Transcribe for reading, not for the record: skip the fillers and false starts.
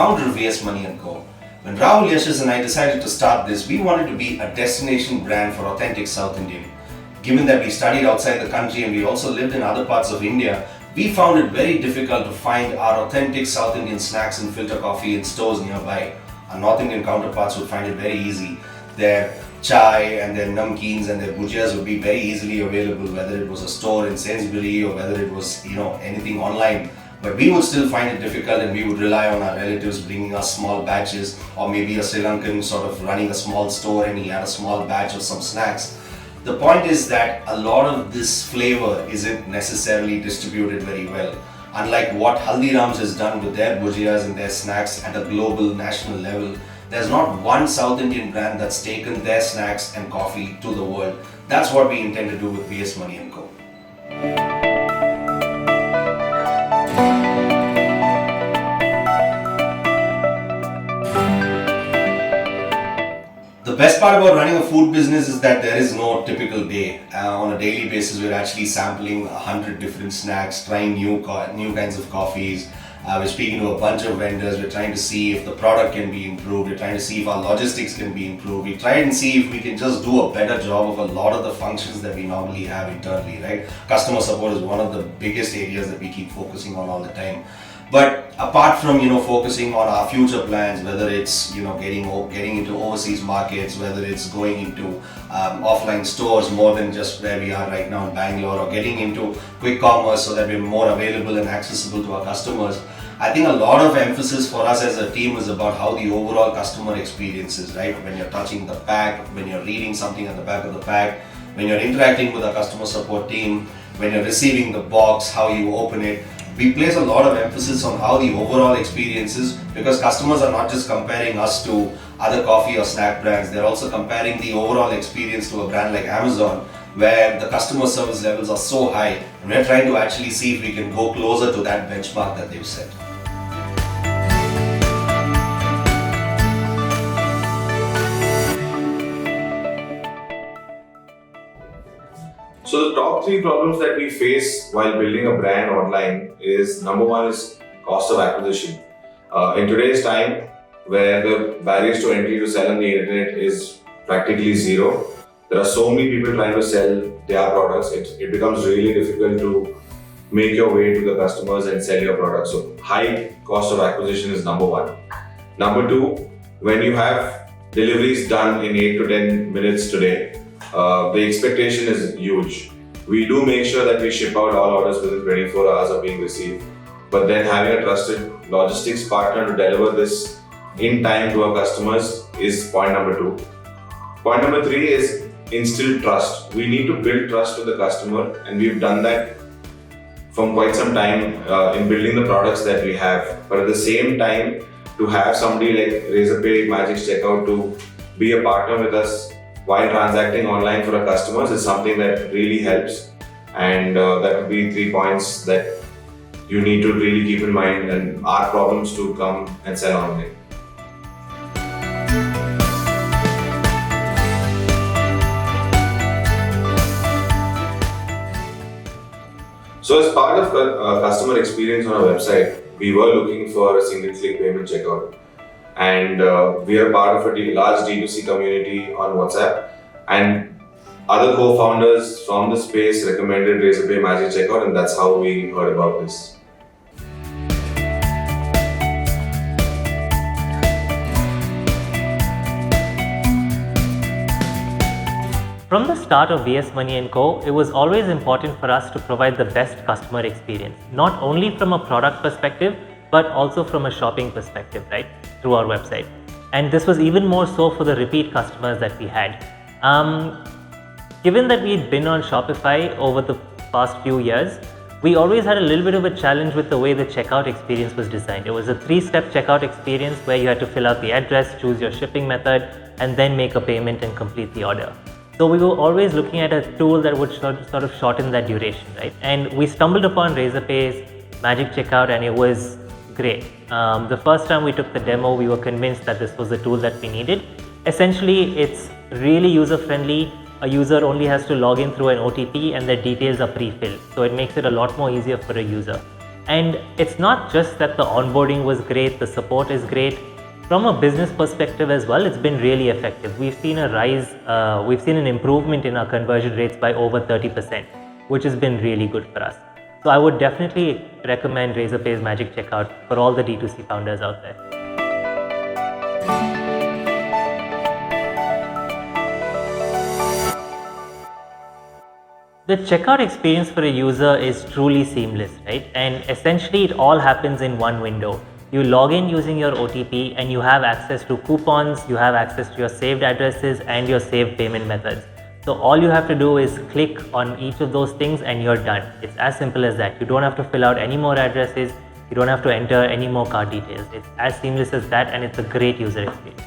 founder of VS Money & Co. When Rahul, Yashas and I decided to start this, we wanted to be a destination brand for authentic South Indian. Given that we studied outside the country and we also lived in other parts of India, we found it very difficult to find our authentic South Indian snacks and filter coffee in stores nearby. Our North Indian counterparts would find it very easy. Their chai and their namkeens and their bhujiyas would be very easily available, whether it was a store in Sainsbury or whether it was anything online. But we would still find it difficult, and we would rely on our relatives bringing us small batches, or maybe a Sri Lankan sort of running a small store and he had a small batch of some snacks. The point is that a lot of this flavor isn't necessarily distributed very well. Unlike what Haldiram's has done with their bhujiyas and their snacks at a global, national level, there's not one South Indian brand that's taken their snacks and coffee to the world. That's what we intend to do with VS Money & Co. The best part about running a food business is that there is no typical day. On a daily basis, we're actually sampling 100 different snacks, trying new kinds of coffees. We're speaking to a bunch of vendors. We're trying to see if the product can be improved. We're trying to see if our logistics can be improved. We try and see if we can just do a better job of a lot of the functions that we normally have internally, right? Customer support is one of the biggest areas that we keep focusing on all the time. But apart from focusing on our future plans, whether it's getting into overseas markets, whether it's going into offline stores more than just where we are right now in Bangalore, or getting into quick commerce so that we're more available and accessible to our customers, I think a lot of emphasis for us as a team is about how the overall customer experience is, right? When you're touching the pack, when you're reading something at the back of the pack, when you're interacting with our customer support team, when you're receiving the box, how you open it. We place a lot of emphasis on how the overall experience is, because customers are not just comparing us to other coffee or snack brands, they're also comparing the overall experience to a brand like Amazon, where the customer service levels are so high, and we're trying to actually see if we can go closer to that benchmark that they've set. So the top 3 problems that we face while building a brand online is, number 1 is cost of acquisition. In today's time, where the barriers to entry to sell on the internet is practically zero, there are so many people trying to sell their products, it becomes really difficult to make your way to the customers and sell your products. So high cost of acquisition is number 1. Number 2, when you have deliveries done in 8 to 10 minutes today, the expectation is huge. We do make sure that we ship out all orders within 24 hours of being received, but then having a trusted logistics partner to deliver this in time to our customers is point number 2. Point number 3 is instill trust. We need to build trust with the customer, and we've done that from quite some time in building the products that we have. But at the same time, to have somebody like Razorpay Magic Checkout to be a partner with us while transacting online for our customers is something that really helps, and that would be 3 points that you need to really keep in mind and are problems to come and sell online. So as part of customer experience on our website, we were looking for a single-click payment checkout. And we are part of a large D2C community on WhatsApp, and other co-founders from the space recommended Razorpay Magic Checkout, and that's how we heard about this. From the start of VS Money & Co., it was always important for us to provide the best customer experience, not only from a product perspective, but also from a shopping perspective, right, through our website. And this was even more so for the repeat customers that we had. Given that we'd been on Shopify over the past few years, we always had a little bit of a challenge with the way the checkout experience was designed. It was a 3-step checkout experience where you had to fill out the address, choose your shipping method, and then make a payment and complete the order. So we were always looking at a tool that would sort of shorten that duration, right? And we stumbled upon Razorpay's Magic Checkout, and it was great. The first time we took the demo, we were convinced that this was the tool that we needed. Essentially, it's really user-friendly. A user only has to log in through an OTP and their details are pre-filled. So it makes it a lot more easier for a user. And it's not just that the onboarding was great, the support is great. From a business perspective as well, it's been really effective. We've seen a rise, we've seen an improvement in our conversion rates by over 30%, which has been really good for us. So I would definitely recommend Razorpay's Magic Checkout for all the D2C founders out there. The checkout experience for a user is truly seamless, right? And essentially it all happens in one window. You log in using your OTP and you have access to coupons, you have access to your saved addresses and your saved payment methods. So all you have to do is click on each of those things and you're done. It's as simple as that. You don't have to fill out any more addresses, you don't have to enter any more card details. It's as seamless as that, and it's a great user experience.